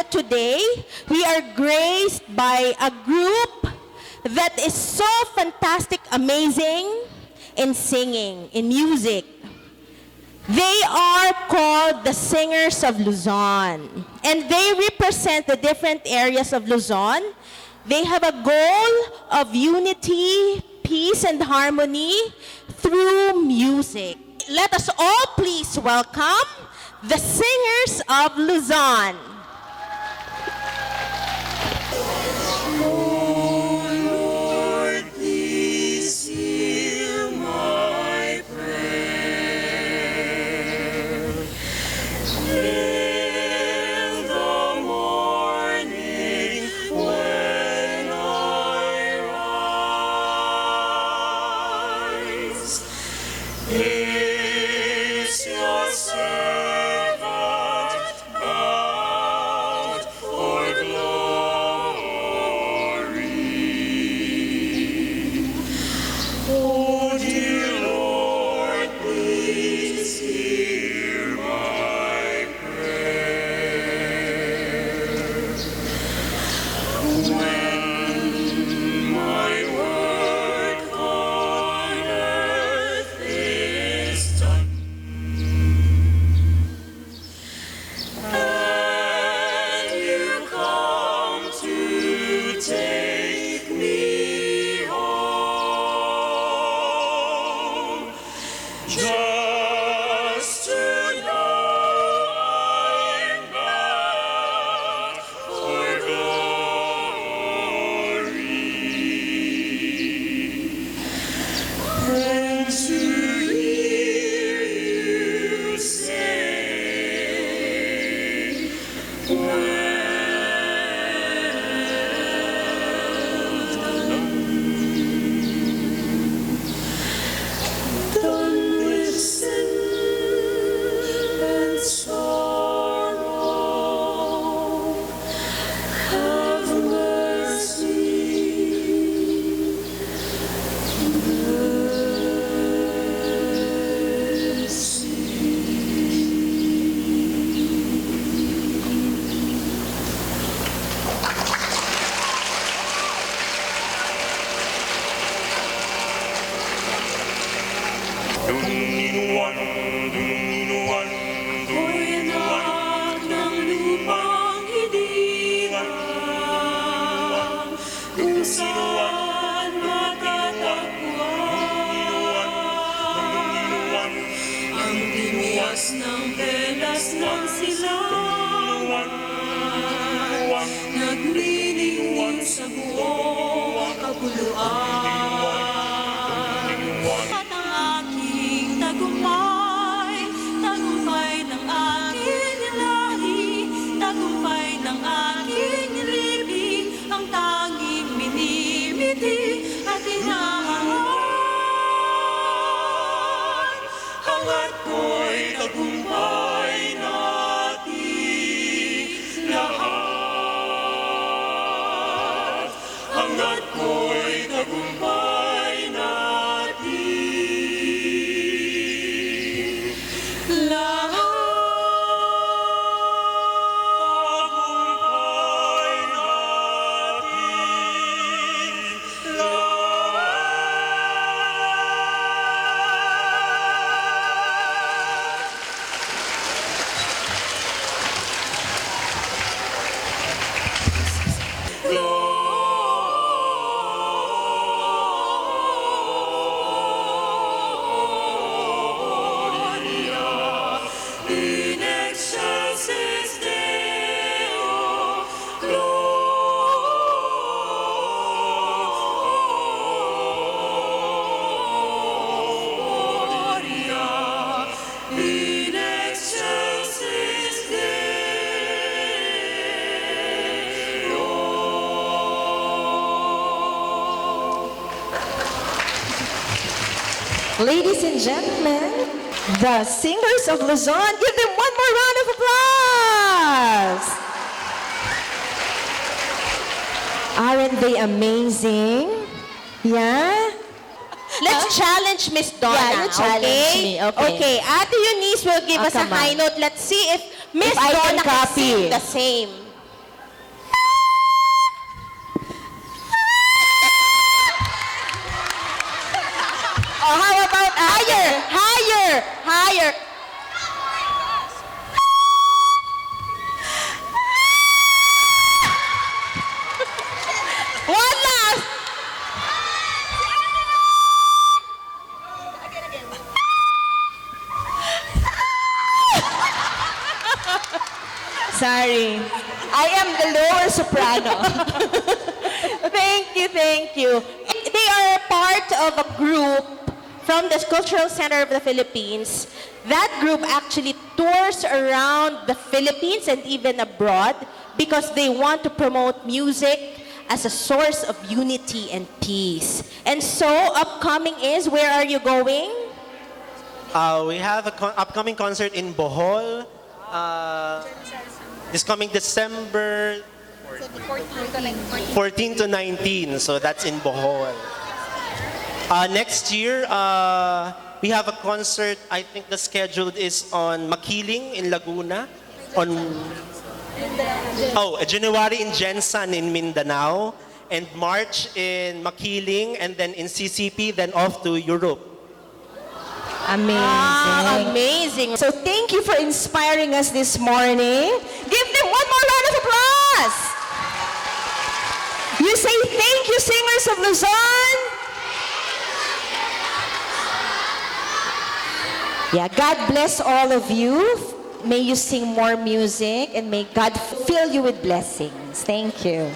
that today we are graced by a group that is so fantastic, amazing in singing, in music. They are called the Singers of Luzon, and they represent the different areas of Luzon. They have a goal of unity, peace, and harmony through music. Let us all please welcome the Singers of Luzon. Ladies and gentlemen, the Singers of Luzon, give them one more round of applause. Aren't they amazing? Yeah? Let's challenge Miss Donna. Yeah, you challenge okay? me. Okay. Okay, Ate Eunice will give us a come on. high note. Let's see if Miss If I can Donna can copy. sing the same. Higher! Higher! Higher! One last! Sorry. I am the lower soprano. Thank you, thank you. They are part of a group from the Cultural Center of the Philippines. That group actually tours around the Philippines and even abroad because they want to promote music as a source of unity and peace. And so, upcoming is, where are you going? We have an upcoming concert in Bohol. This coming December 14 to 19. So that's in Bohol. Next year, we have a concert. I think the schedule is on Makiling in Laguna. January in Jensan in Mindanao. And March in Makiling. And then in CCP, then off to Europe. Amazing. Ah, amazing. So thank you for inspiring us this morning. Give them one more round of applause. You say thank you, Singers of Luzon. Yeah, God bless all of you. May you sing more music and may God fill you with blessings. Thank you.